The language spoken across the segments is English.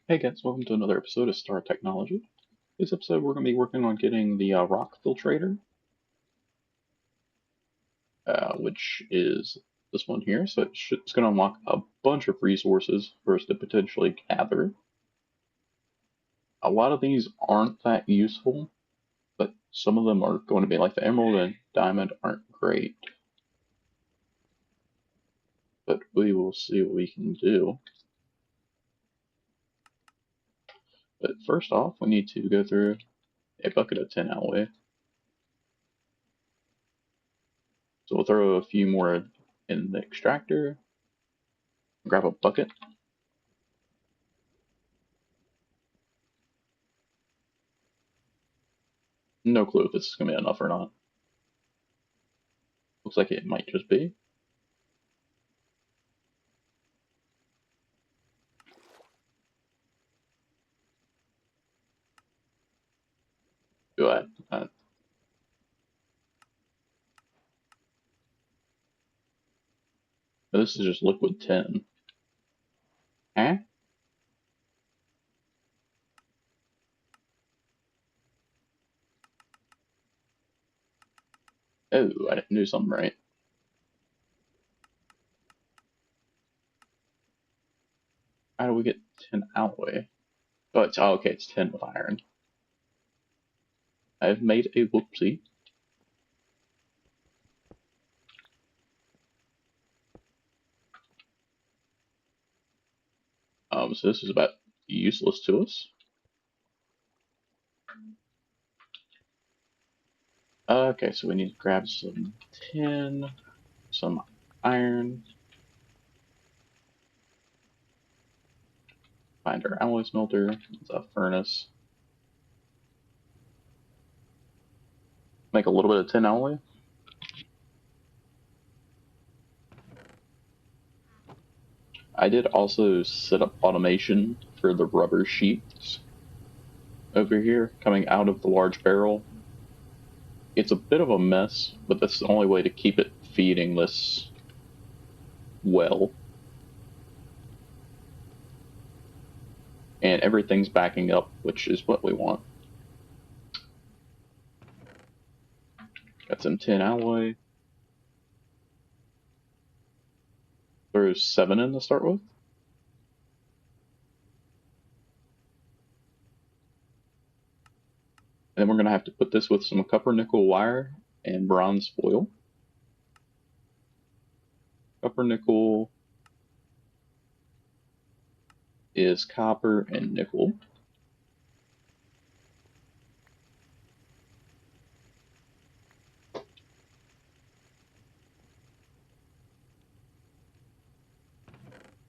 Hey guys, welcome to another episode of Star Technology. This episode we're going to be working on getting the rock filtrator, which is this one here. So it's going to unlock a bunch of resources for us to potentially gather. A lot of these aren't that useful, but some of them are going to be, like the emerald and diamond aren't great. But we will see what we can do. But first off, we need to go through a bucket of tin alloy. So we'll throw a few more in the extractor, grab a bucket. No clue if this is going to be enough or not. Looks like it might just be. Do I? This is just liquid tin. Huh? Oh, I didn't do something right. How do we get tin alloy? Oh, okay, it's tin with iron. I've made a whoopsie. So this is about useless to us. Okay, so we need to grab some tin, some iron, find our alloy smelter, it's a furnace. Make a little bit of tin alloy. I did also set up automation for the rubber sheets over here coming out of the large barrel. It's a bit of a mess, but that's the only way to keep it feeding this well. And everything's backing up, which is what we want. Got some tin alloy. There's 7 in to start with. And then we're going to have to put this with some copper nickel wire and bronze foil. Copper nickel is copper and nickel.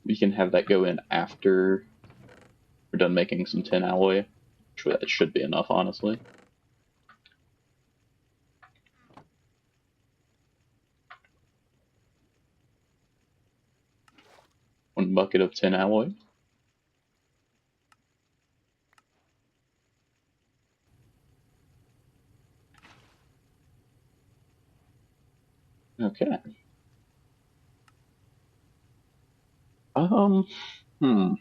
We can have that go in after we're done making some tin alloy. That should be enough, honestly. One bucket of tin alloy. Okay. Um, hmm.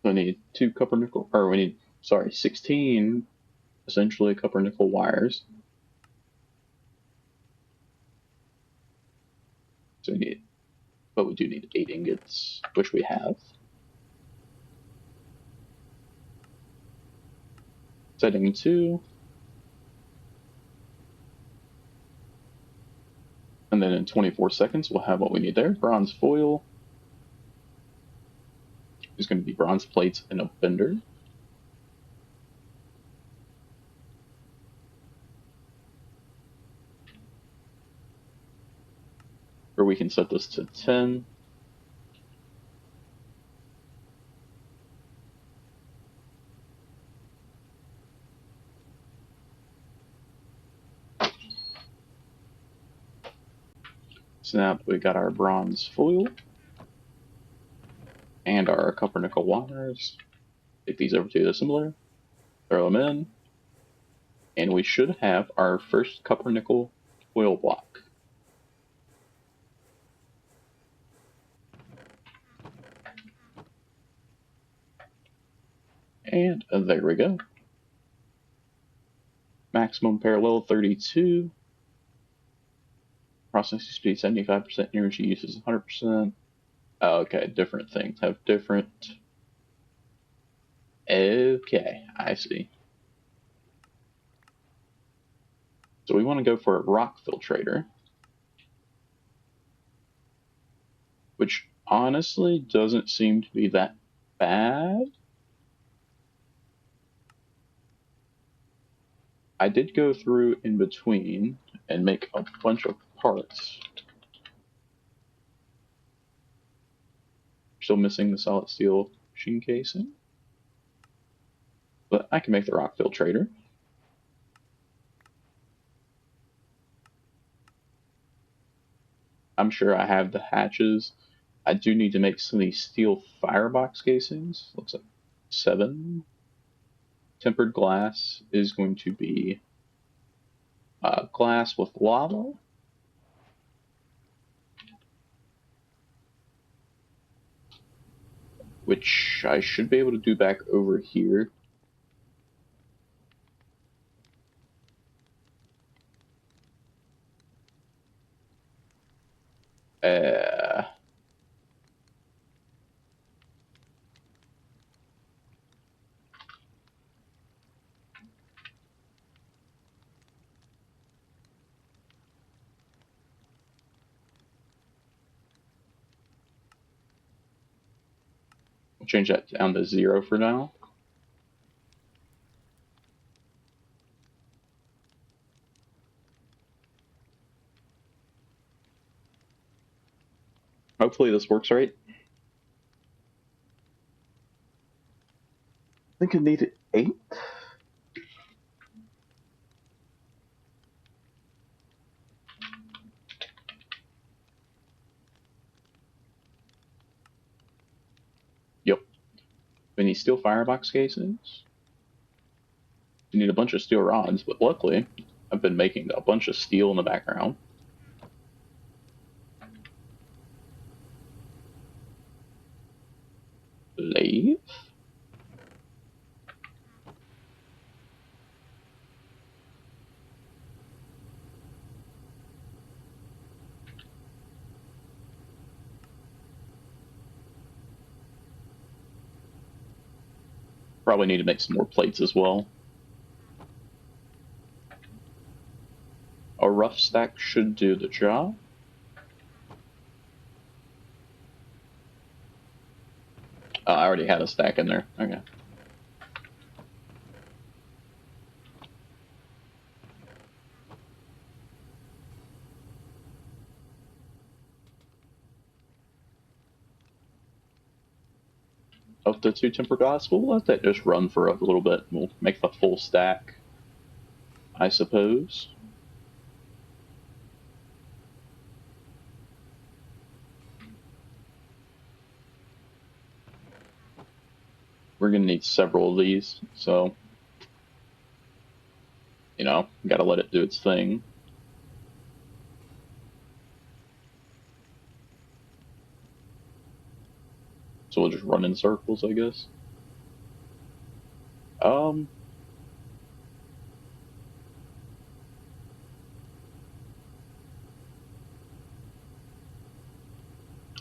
We need 2 copper nickel, or we need, sorry, 16 essentially copper nickel wires. So we need, but we do need 8 ingots, which we have. Setting 2. And then in 24 seconds, we'll have what we need there. Bronze foil is going to be bronze plates and a bender. Or we can set this to 10. So now we got our bronze foil and our copper nickel wires. Take these over to the assembler, throw them in, and we should have our first copper nickel foil block. And there we go. Maximum parallel 32. Processing speed 75%. Energy use is 100%. Okay, different things have different. Okay, I see. So we want to go for a rock filtrator, which honestly doesn't seem to be that bad. I did go through in between and make a bunch of parts. Still missing the solid steel machine casing, but I can make the rock filtrator. I'm sure I have the hatches. I do need to make some of these steel firebox casings. Looks like 7. Tempered glass is going to be glass with lava. Which I should be able to do back over here. Uh, I'll change that down to 0 for now. Hopefully this works right. I think I need 8. Yep. We need steel firebox casings. We need a bunch of steel rods, but luckily I've been making a bunch of steel in the background. Lathe. Probably need to make some more plates as well. A rough stack should do the job. I already had a stack in there. Okay. Of the 2 tempered glass, we'll let that just run for a little bit. We'll make the full stack, I suppose. We're going to need several of these, so, you know, got to let it do its thing. So we'll just run in circles, I guess.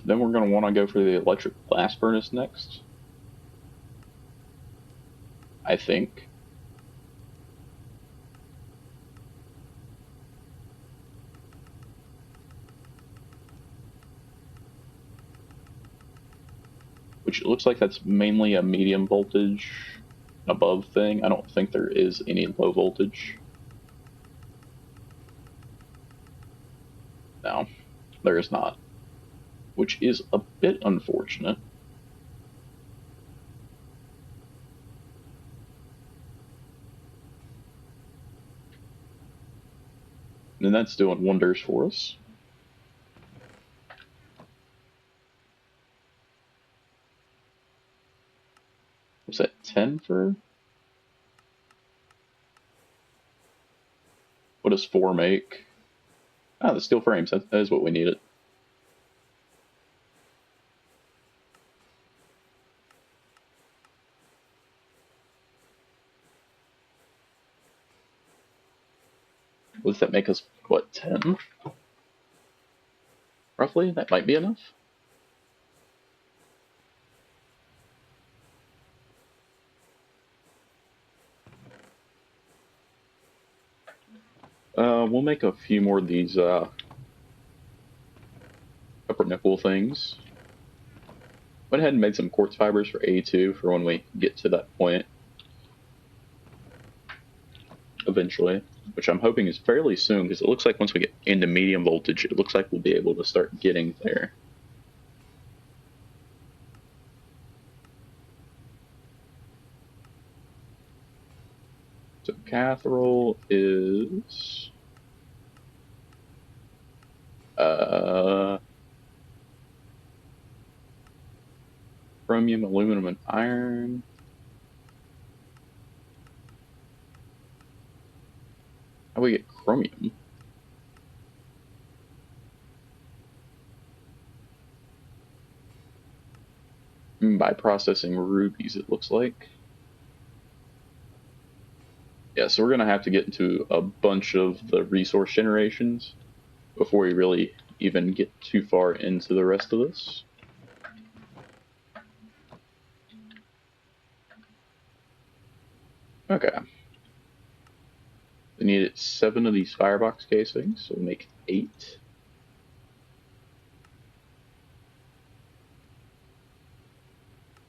Then we're going to want to go for the electric blast furnace next, I think. Which looks like that's mainly a medium voltage above thing. I don't think there is any low voltage. No, there is not. Which is a bit unfortunate. And that's doing wonders for us. Was that 10 for? What does 4 make? Ah, the steel frames. That is what we needed. Does that make us, what, 10? Roughly? That might be enough. We'll make a few more of these upper nickel things. Went ahead and made some quartz fibers for A2 for when we get to that point eventually, which I'm hoping is fairly soon, because it looks like once we get into medium voltage, it looks like we'll be able to start getting there. So Catherol is chromium, aluminum, and iron. How do we get chromium? By processing rubies, it looks like. Yeah, so we're going to have to get into a bunch of the resource generations before we really even get too far into the rest of this. Okay. We needed 7 of these firebox casings, so we'll make 8.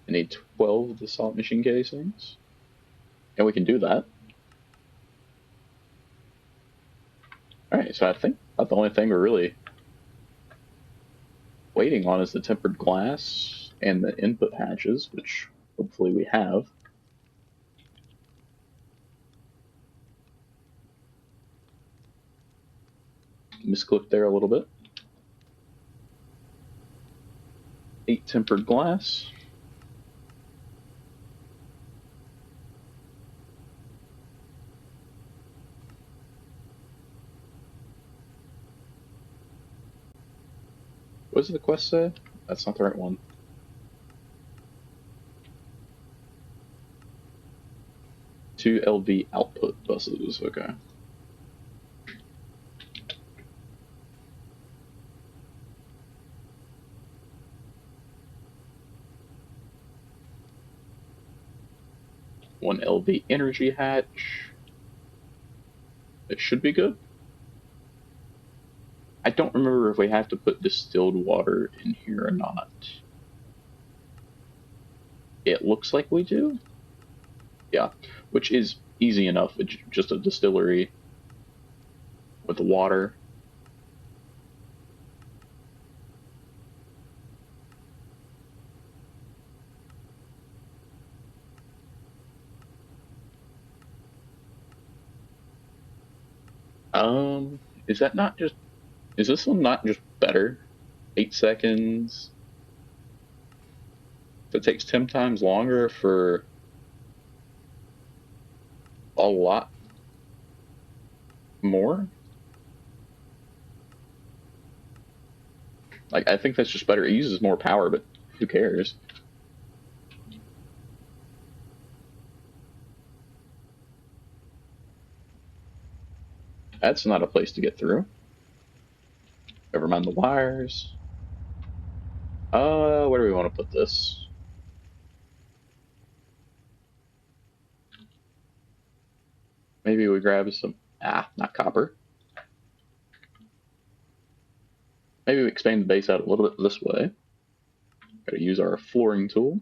I need 12 of the salt machine casings. And we can do that. Alright, so I think about the only thing we're really waiting on is the tempered glass and the input hatches, which hopefully we have. Misclick there a little bit. 8 tempered glass. What does the quest say? That's not the right one. 2 LV output buses, okay. One LV energy hatch. It should be good. I don't remember if we have to put distilled water in here or not. It looks like we do. Yeah, which is easy enough. It's just a distillery with water. Is that not just... Is this one not just better? 8 seconds. If it takes 10 times longer for a lot more? Like, I think that's just better. It uses more power, but who cares? That's not a place to get through. Never mind the wires. Where do we want to put this? Maybe we grab some... not copper. Maybe we expand the base out a little bit this way. Gotta use our flooring tool.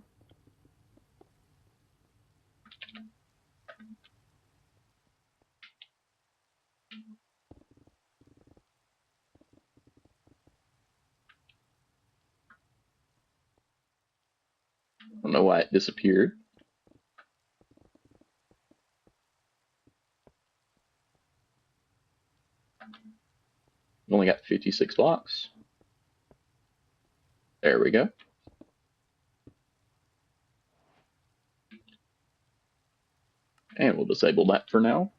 I don't know why it disappeared. We only got 56 blocks. There we go. And we'll disable that for now.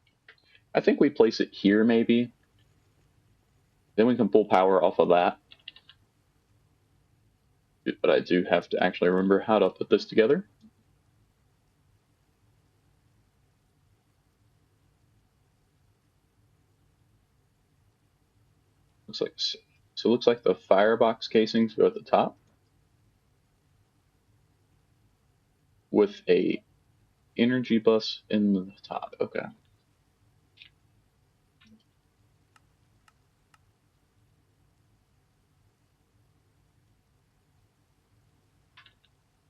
I think we place it here maybe. Then we can pull power off of that. But I do have to actually remember how to put this together. Looks like so. It looks like the firebox casings go at the top with a energy bus in the top. Okay.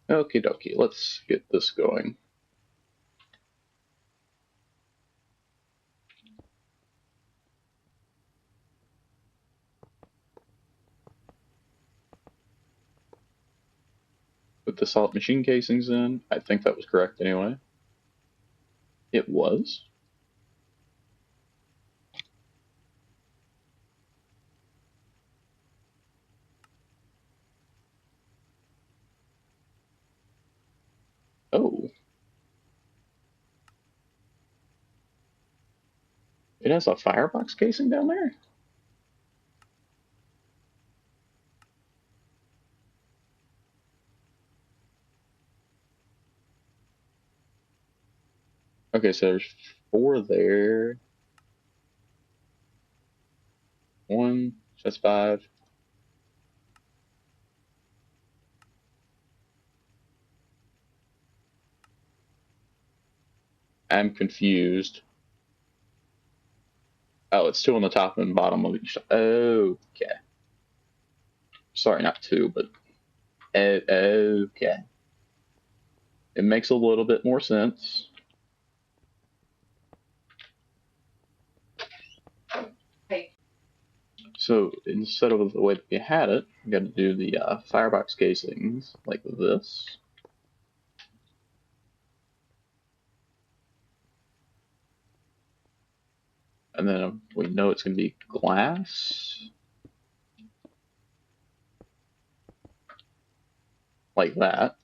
Okie dokie. Let's get this going. Put the solid machine casings in. I think that was correct anyway. It was. Oh. It has a firebox casing down there? Okay, so there's 4 there. 1, so that's 5. I'm confused. Oh, it's 2 on the top and bottom of each. Okay. Sorry, not 2, but okay. It makes a little bit more sense. So instead of the way that we had it, we got to do the firebox casings like this. And then we know it's going to be glass. Like that.